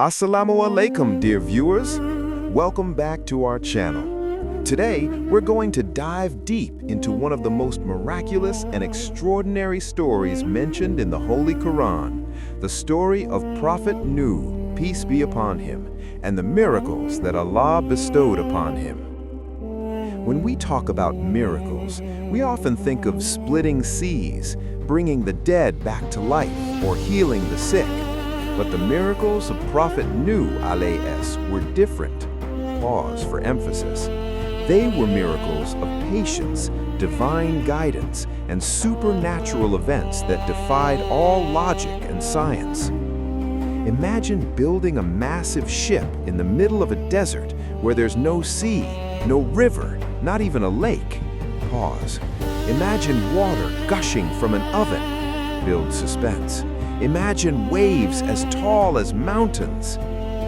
Assalamu alaikum, dear viewers. Welcome back to our channel. Today, we're going to dive deep into one of the most miraculous and extraordinary stories mentioned in the Holy Quran, the story of Prophet Nuh, peace be upon him, and the miracles that Allah bestowed upon him. When we talk about miracles, we often think of splitting seas, bringing the dead back to life, or healing the sick. But the miracles of Prophet Nuh a.s. were different. Pause for emphasis. They were miracles of patience, divine guidance, and supernatural events that defied all logic and science. Imagine building a massive ship in the middle of a desert where there's no sea, no river, not even a lake. Pause. Imagine water gushing from an oven. Build suspense. Imagine waves as tall as mountains.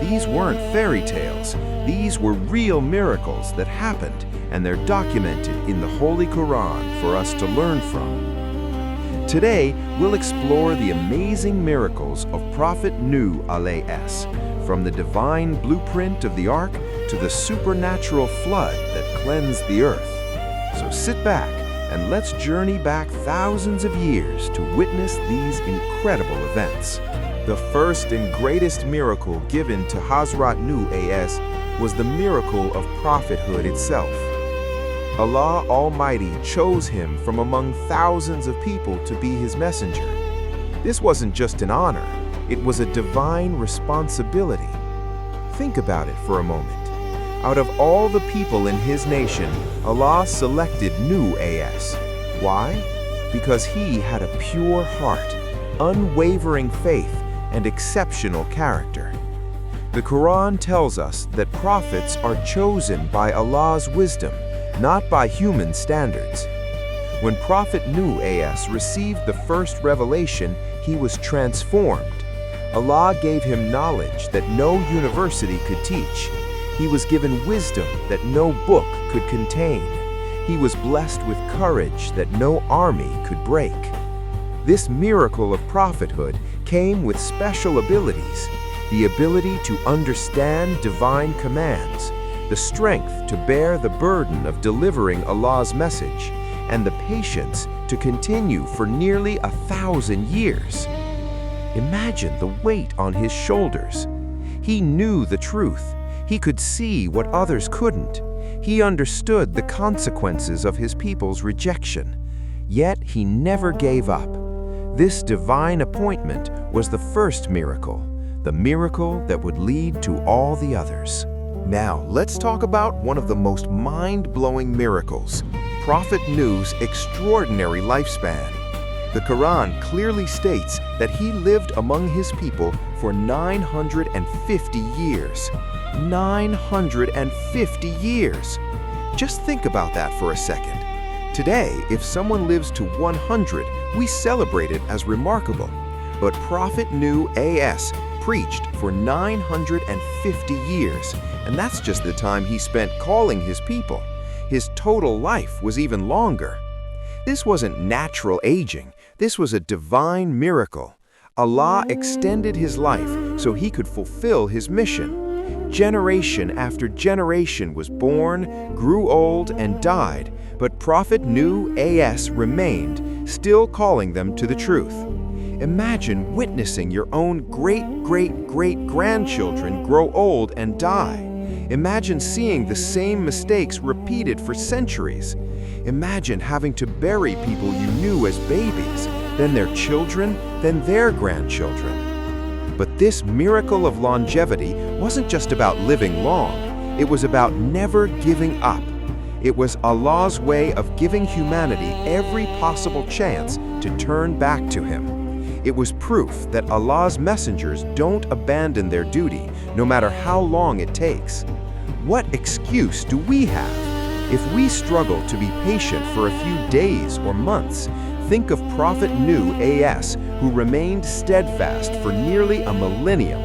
These weren't fairy tales. These were real miracles that happened, and they're documented in the Holy Quran for us to learn from. Today, we'll explore the amazing miracles of Prophet Nuh a.s., from the divine blueprint of the ark to the supernatural flood that cleansed the earth. So sit back and let's journey back thousands of years to witness these incredible events. The first and greatest miracle given to Hazrat Nuh a.s. was the miracle of prophethood itself. Allah Almighty chose him from among thousands of people to be his messenger. This wasn't just an honor, it was a divine responsibility. Think about it for a moment. Out of all the people in his nation, Allah selected Nuh a.s. Why? Because he had a pure heart, unwavering faith, and exceptional character. The Quran tells us that prophets are chosen by Allah's wisdom, not by human standards. When Prophet Nuh a.s. received the first revelation, he was transformed. Allah gave him knowledge that no university could teach. He was given wisdom that no book could contain. He was blessed with courage that no army could break. This miracle of prophethood came with special abilities: the ability to understand divine commands, the strength to bear the burden of delivering Allah's message, and the patience to continue for nearly 1,000 years. Imagine the weight on his shoulders. He knew the truth. He could see what others couldn't. He understood the consequences of his people's rejection. Yet he never gave up. This divine appointment was the first miracle, the miracle that would lead to all the others. Now, let's talk about one of the most mind-blowing miracles, Prophet Nuh's extraordinary lifespan. The Quran clearly states that he lived among his people for 950 years. 950 years! Just think about that for a second. Today, if someone lives to 100, we celebrate it as remarkable. But Prophet Nuh a.s. preached for 950 years, and that's just the time he spent calling his people. His total life was even longer. This wasn't natural aging. This was a divine miracle. Allah extended his life so he could fulfill his mission. Generation after generation was born, grew old, and died, but Prophet Nuh a.s. remained, still calling them to the truth. Imagine witnessing your own great-great-great-grandchildren grow old and die. Imagine seeing the same mistakes repeated for centuries. Imagine having to bury people you knew as babies, then their children, then their grandchildren. But this miracle of longevity wasn't just about living long. It was about never giving up. It was Allah's way of giving humanity every possible chance to turn back to him. It was proof that Allah's messengers don't abandon their duty, no matter how long it takes. What excuse do we have? If we struggle to be patient for a few days or months, think of Prophet Nuh a.s., who remained steadfast for nearly a millennium.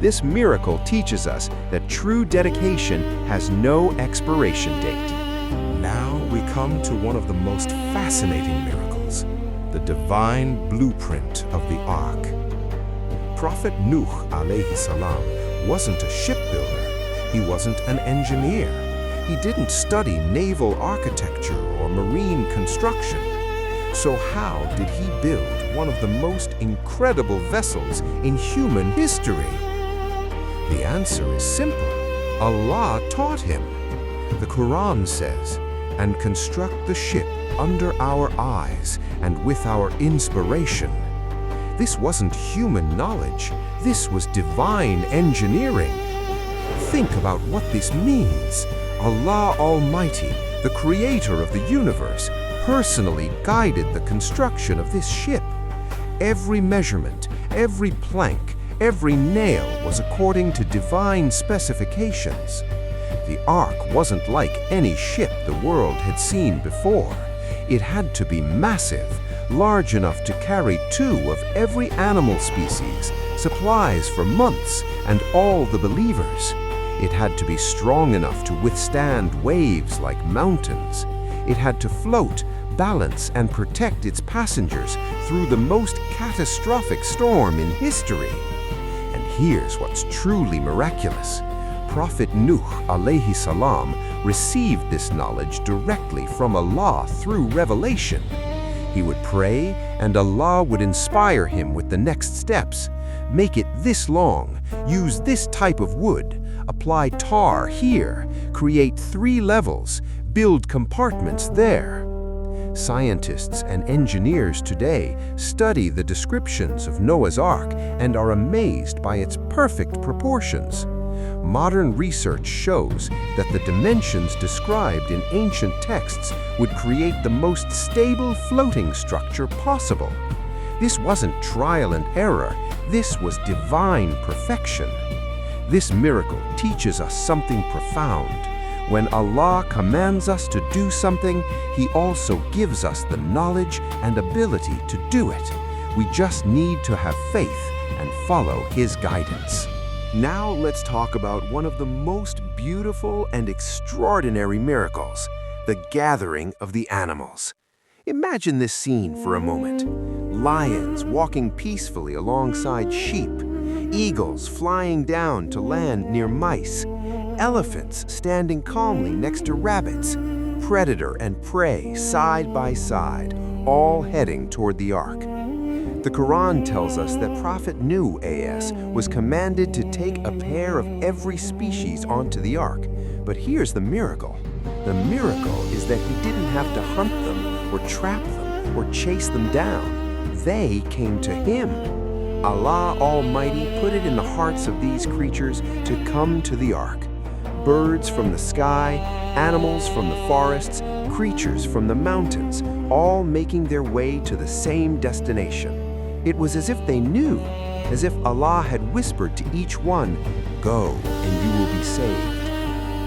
This miracle teaches us that true dedication has no expiration date. Now we come to one of the most fascinating miracles, the divine blueprint of the ark. Prophet Nuh alayhi salam wasn't a shipbuilder. He wasn't an engineer. He didn't study naval architecture or marine construction. So how did he build one of the most incredible vessels in human history? The answer is simple. Allah taught him. The Quran says, "And construct the ship under our eyes and with our inspiration." This wasn't human knowledge. This was divine engineering. Think about what this means. Allah Almighty, the creator of the universe, personally guided the construction of this ship. Every measurement, every plank, every nail was according to divine specifications. The ark wasn't like any ship the world had seen before. It had to be massive, large enough to carry 2 of every animal species, supplies for months, and all the believers. It had to be strong enough to withstand waves like mountains. It had to float, balance, and protect its passengers through the most catastrophic storm in history. And here's what's truly miraculous. Prophet Nuh alayhi salam received this knowledge directly from Allah through revelation. He would pray, and Allah would inspire him with the next steps. Make it this long, use this type of wood, apply tar here, create 3 levels, build compartments there. Scientists and engineers today study the descriptions of Noah's Ark and are amazed by its perfect proportions. Modern research shows that the dimensions described in ancient texts would create the most stable floating structure possible. This wasn't trial and error, this was divine perfection. This miracle teaches us something profound. When Allah commands us to do something, He also gives us the knowledge and ability to do it. We just need to have faith and follow His guidance. Now let's talk about one of the most beautiful and extraordinary miracles, the gathering of the animals. Imagine this scene for a moment. Lions walking peacefully alongside sheep, eagles flying down to land near mice, elephants standing calmly next to rabbits, predator and prey side by side, all heading toward the ark. The Quran tells us that Prophet Nuh a.s. was commanded to take a pair of every species onto the ark. But here's the miracle. The miracle is that he didn't have to hunt them or trap them or chase them down. They came to him. Allah Almighty put it in the hearts of these creatures to come to the ark. Birds from the sky, animals from the forests, creatures from the mountains, all making their way to the same destination. It was as if they knew, as if Allah had whispered to each one, "Go, and you will be saved."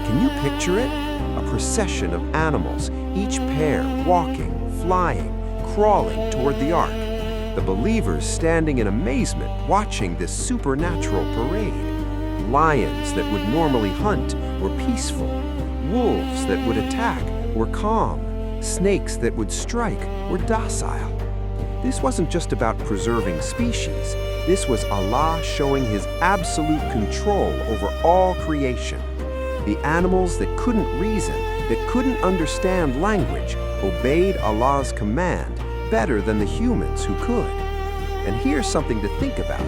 Can you picture it? A procession of animals, each pair walking, flying, crawling toward the ark. The believers standing in amazement, watching this supernatural parade. Lions that would normally hunt were peaceful. Wolves that would attack were calm. Snakes that would strike were docile. This wasn't just about preserving species. This was Allah showing His absolute control over all creation. The animals that couldn't reason, that couldn't understand language, obeyed Allah's command better than the humans who could. And here's something to think about.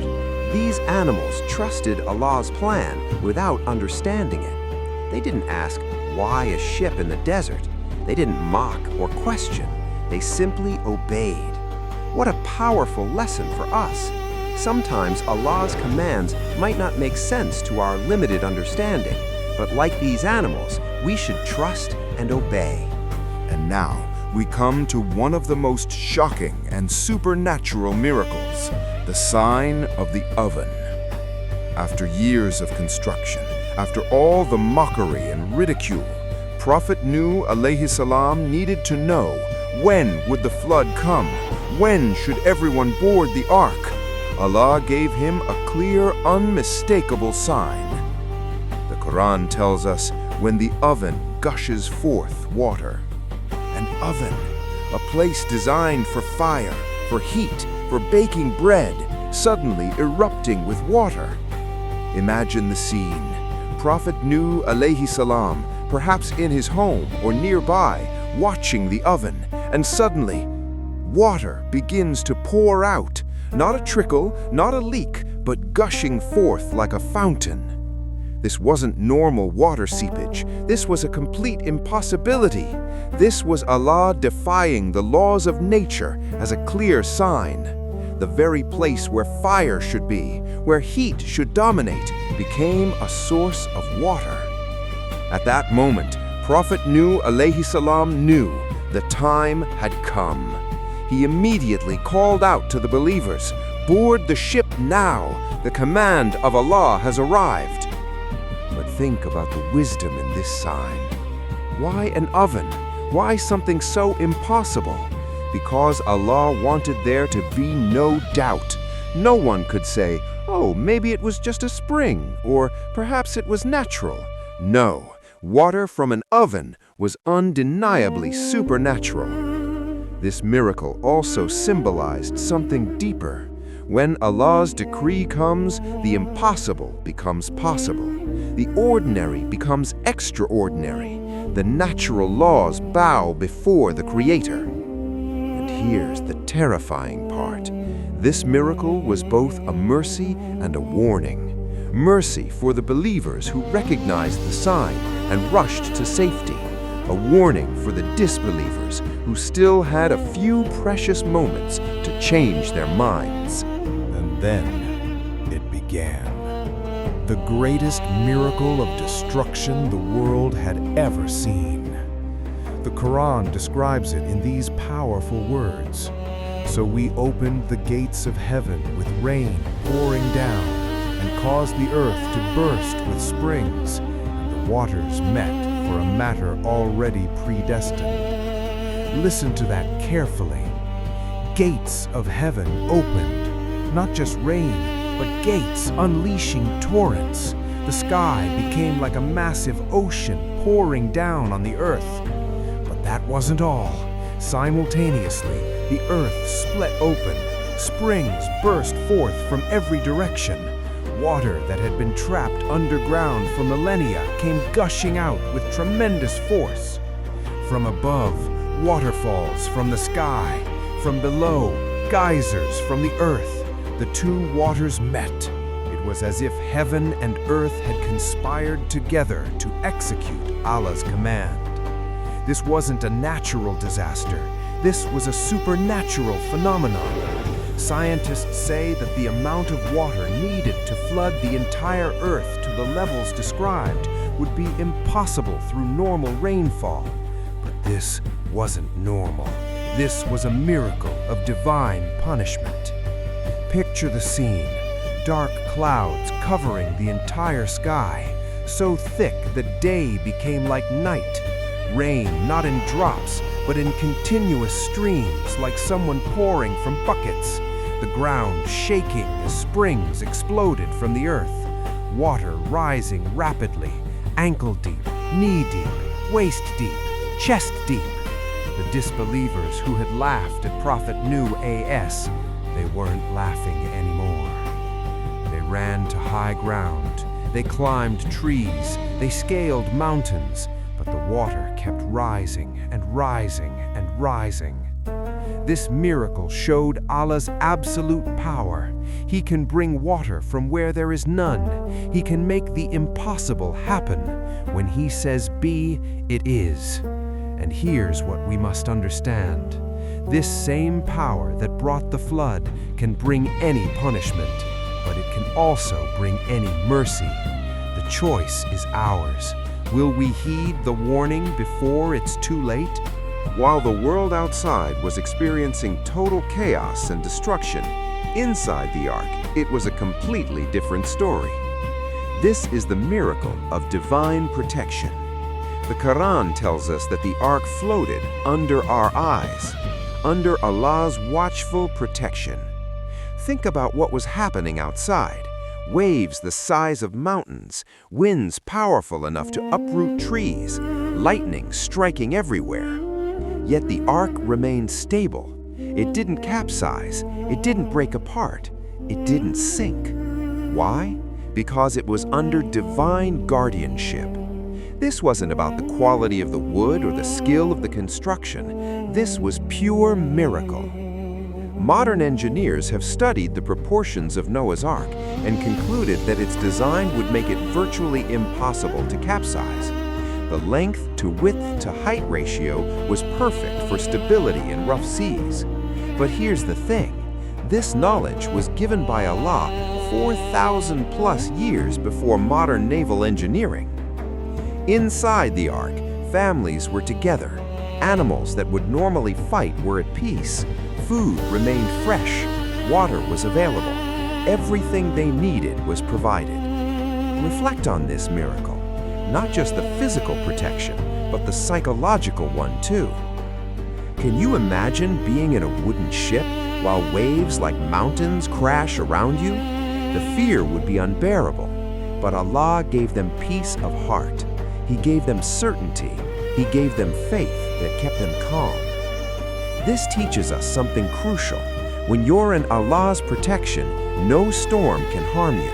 These animals trusted Allah's plan without understanding it. They didn't ask, why a ship in the desert? They didn't mock or question. They simply obeyed. What a powerful lesson for us. Sometimes Allah's commands might not make sense to our limited understanding, but like these animals, we should trust and obey. And now, we come to one of the most shocking and supernatural miracles, the sign of the oven. After years of construction, after all the mockery and ridicule, Prophet Nuh alayhi salam needed to know, when would the flood come? When should everyone board the ark? Allah gave him a clear, unmistakable sign. The Quran tells us, when the oven gushes forth water. An oven, a place designed for fire, for heat, for baking bread, suddenly erupting with water. Imagine the scene. Prophet Nuh alayhi salam, perhaps in his home or nearby, watching the oven, and suddenly, water begins to pour out. Not a trickle, not a leak, but gushing forth like a fountain. This wasn't normal water seepage. This was a complete impossibility. This was Allah defying the laws of nature as a clear sign. The very place where fire should be, where heat should dominate, became a source of water. At that moment, Prophet Nuh alayhi salam knew the time had come. He immediately called out to the believers, "Board the ship now! The command of Allah has arrived." But think about the wisdom in this sign. Why an oven? Why something so impossible? Because Allah wanted there to be no doubt. No one could say, "Oh, maybe it was just a spring," or "perhaps it was natural." No, water from an oven was undeniably supernatural. This miracle also symbolized something deeper. When Allah's decree comes, the impossible becomes possible. The ordinary becomes extraordinary. The natural laws bow before the Creator. And here's the terrifying part. This miracle was both a mercy and a warning. Mercy for the believers who recognized the sign and rushed to safety. A warning for the disbelievers who still had a few precious moments to change their minds. And then it began. The greatest miracle of destruction the world had ever seen. The Quran describes it in these powerful words. So we opened the gates of heaven with rain pouring down and caused the earth to burst with springs, and the waters met for a matter already predestined. Listen to that carefully. Gates of heaven opened, not just rain, but gates unleashing torrents. The sky became like a massive ocean pouring down on the earth. But that wasn't all. Simultaneously, the earth split open. Springs burst forth from every direction. Water that had been trapped underground for millennia came gushing out with tremendous force. From above, waterfalls from the sky. From below, geysers from the earth. The two waters met. It was as if heaven and earth had conspired together to execute Allah's command. This wasn't a natural disaster. This was a supernatural phenomenon. Scientists say that the amount of water needed to flood the entire earth to the levels described would be impossible through normal rainfall. But this wasn't normal. This was a miracle of divine punishment. Picture the scene. Dark clouds covering the entire sky, so thick that day became like night. Rain not in drops, but in continuous streams, like someone pouring from buckets. The ground shaking as springs exploded from the earth. Water rising rapidly, ankle deep, knee deep, waist deep, chest deep. The disbelievers who had laughed at Prophet Nuh AS, they weren't laughing anymore. They ran to high ground. They climbed trees. They scaled mountains. But the water kept rising and rising and rising. This miracle showed Allah's absolute power. He can bring water from where there is none. He can make the impossible happen. When He says be, it is. And here's what we must understand. This same power that brought the flood can bring any punishment, but it can also bring any mercy. The choice is ours. Will we heed the warning before it's too late? While the world outside was experiencing total chaos and destruction, inside the ark, it was a completely different story. This is the miracle of divine protection. The Quran tells us that the ark floated under our eyes, under Allah's watchful protection. Think about what was happening outside. Waves the size of mountains, winds powerful enough to uproot trees, lightning striking everywhere. Yet the ark remained stable. It didn't capsize. It didn't break apart. It didn't sink. Why? because it was under divine guardianship. This wasn't about the quality of the wood or the skill of the construction. This was pure miracle. Modern engineers have studied the proportions of Noah's Ark and concluded that its design would make it virtually impossible to capsize. The length to width to height ratio was perfect for stability in rough seas. But here's the thing. This knowledge was given by Allah 4,000 plus years before modern naval engineering. Inside the Ark, families were together. Animals that would normally fight were at peace. Food remained fresh. Water was available. Everything they needed was provided. Reflect on this miracle. Not just the physical protection, but the psychological one too. Can you imagine being in a wooden ship while waves like mountains crash around you? The fear would be unbearable, but Allah gave them peace of heart. He gave them certainty. He gave them faith that kept them calm. This teaches us something crucial. When you're in Allah's protection, no storm can harm you.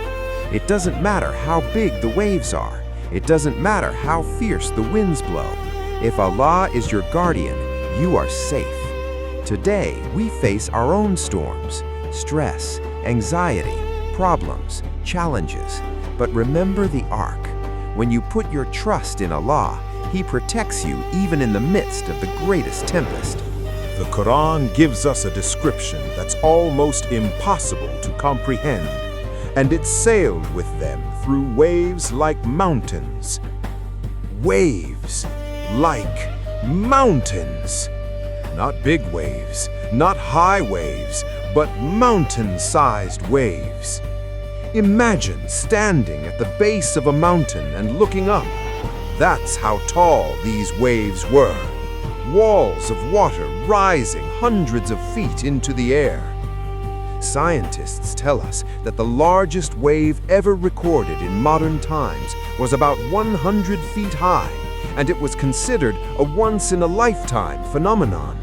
It doesn't matter how big the waves are. It doesn't matter how fierce the winds blow. If Allah is your guardian, you are safe. Today, we face our own storms, stress, anxiety, problems, challenges. But remember the Ark. When you put your trust in Allah, He protects you even in the midst of the greatest tempest. The Quran gives us a description that's almost impossible to comprehend, and it sailed with them through waves like mountains. Waves like mountains. Not big waves, not high waves, but mountain-sized waves. Imagine standing at the base of a mountain and looking up. That's how tall these waves were. Walls of water rising hundreds of feet into the air. Scientists tell us that the largest wave ever recorded in modern times was about 100 feet high, and it was considered a once-in-a-lifetime phenomenon.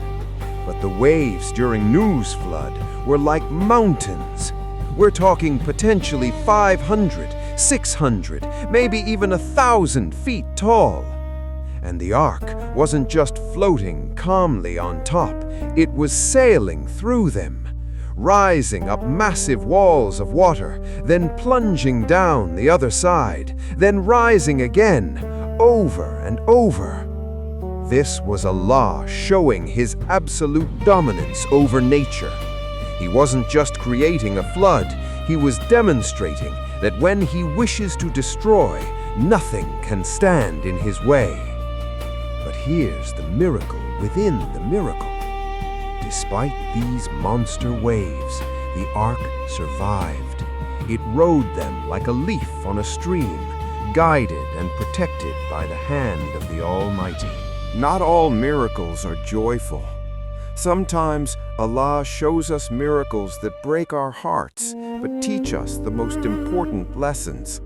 But the waves during Nuh's flood were like mountains. We're talking potentially 500, 600, maybe even 1,000 feet tall. And the Ark wasn't just floating calmly on top, it was sailing through them, rising up massive walls of water, then plunging down the other side, then rising again, over and over. This was Allah showing His absolute dominance over nature. He wasn't just creating a flood, He was demonstrating that when He wishes to destroy, nothing can stand in His way. But here's the miracle within the miracle. Despite these monster waves, the Ark survived. It rode them like a leaf on a stream, guided and protected by the hand of the Almighty. Not all miracles are joyful. Sometimes Allah shows us miracles that break our hearts, but teach us the most important lessons.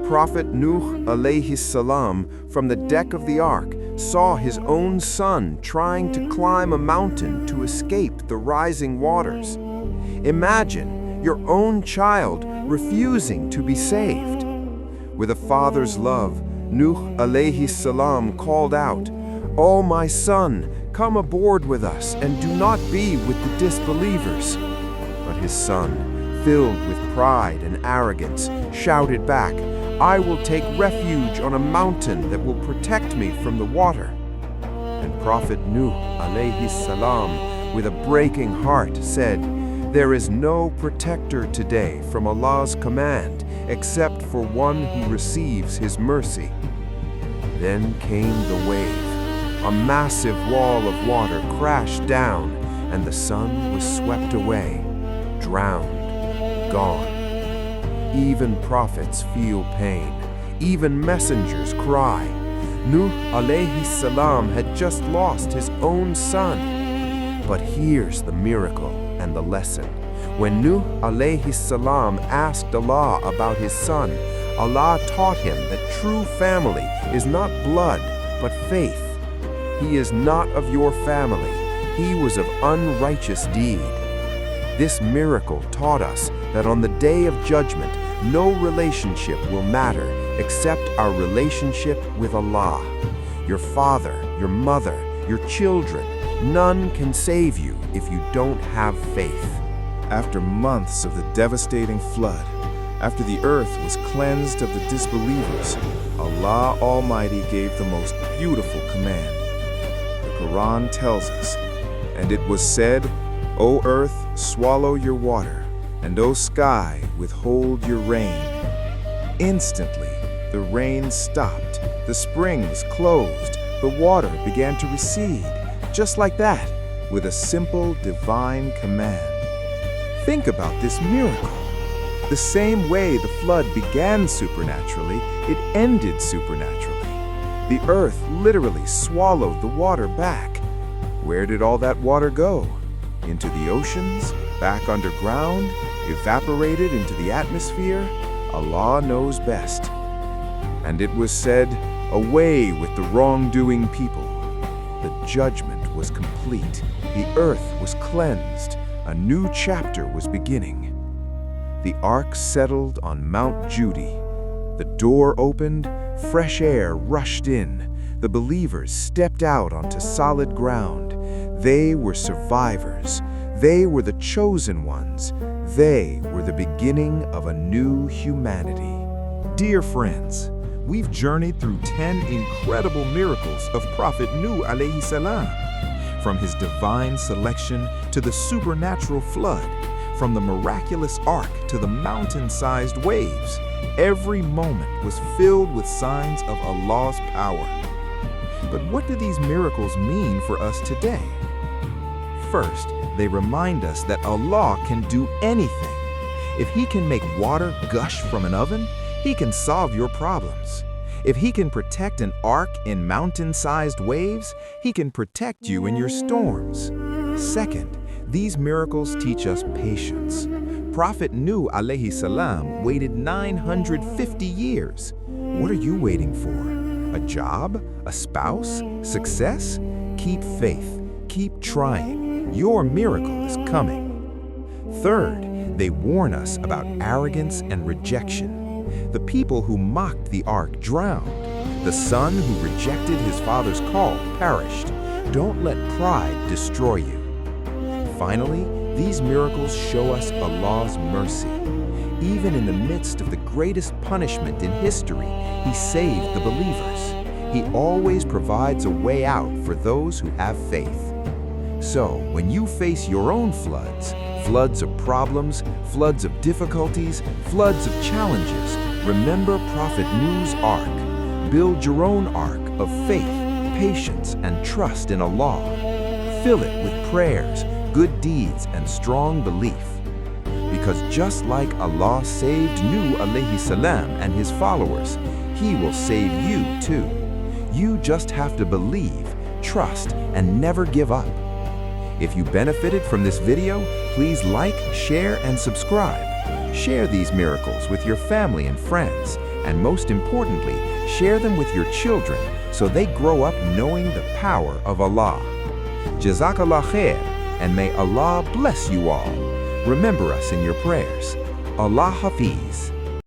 Prophet Nuh alayhi salam from the deck of the Ark saw his own son trying to climb a mountain to escape the rising waters. Imagine your own child refusing to be saved. With a father's love, Nuh alayhi salam called out, "O my son, come aboard with us and do not be with the disbelievers." But his son, filled with pride and arrogance, shouted back, "I will take refuge on a mountain that will protect me from the water." And Prophet Nuh alayhi salam, with a breaking heart, said, "There is no protector today from Allah's command except for one who receives His mercy." Then came the wave. A massive wall of water crashed down, and the son was swept away, drowned, gone. Even prophets feel pain. Even messengers cry. Nuh alayhi salam had just lost his own son. But here's the miracle and the lesson. When Nuh alayhi salam asked Allah about his son, Allah taught him that true family is not blood, but faith. He is not of your family. He was of unrighteous deed. This miracle taught us that on the day of judgment, No relationship will matter except our relationship with Allah. Your father, your mother, your children, none can save you if you don't have faith. After months of the devastating flood, after the earth was cleansed of the disbelievers, Allah Almighty gave the most beautiful command. The Quran tells us, "And it was said, O earth, swallow your water, and O sky, withhold your rain." Instantly, the rain stopped, the springs closed, the water began to recede, just like that, with a simple divine command. Think about this miracle. The same way the flood began supernaturally, it ended supernaturally. The earth literally swallowed the water back. Where did all that water go? Into the oceans? Back underground? Evaporated into the atmosphere? Allah knows best. And it was said, "Away with the wrongdoing people." The judgment was complete. The earth was cleansed. A new chapter was beginning. The ark settled on Mount Judy. The door opened, fresh air rushed in. The believers stepped out onto solid ground. They were survivors. They were the chosen ones. They were the beginning of a new humanity. Dear friends, we've journeyed through 10 incredible miracles of Prophet Nuh alayhi salam. From his divine selection to the supernatural flood, from the miraculous ark to the mountain-sized waves, every moment was filled with signs of Allah's power. But what do these miracles mean for us today? First, they remind us that Allah can do anything. If He can make water gush from an oven, He can solve your problems. If He can protect an ark in mountain-sized waves, He can protect you in your storms. Second, these miracles teach us patience. Prophet Nuh alayhi salam waited 950 years. What are you waiting for? A job? A spouse? Success? Keep faith. Keep trying. Your miracle is coming. Third, they warn us about arrogance and rejection. The people who mocked the ark drowned. The son who rejected his father's call perished. Don't let pride destroy you. Finally, these miracles show us Allah's mercy. Even in the midst of the greatest punishment in history, He saved the believers. He always provides a way out for those who have faith. So, when you face your own floods, floods of problems, floods of difficulties, floods of challenges, remember Prophet Nuh's ark. Build your own ark of faith, patience, and trust in Allah. Fill it with prayers, good deeds, and strong belief. Because just like Allah saved Nuh alayhi salam and his followers, He will save you too. You just have to believe, trust, and never give up. If you benefited from this video, please like, share, and subscribe. Share these miracles with your family and friends, and most importantly, share them with your children so they grow up knowing the power of Allah. Jazakallah khair, and may Allah bless you all. Remember us in your prayers. Allah Hafiz.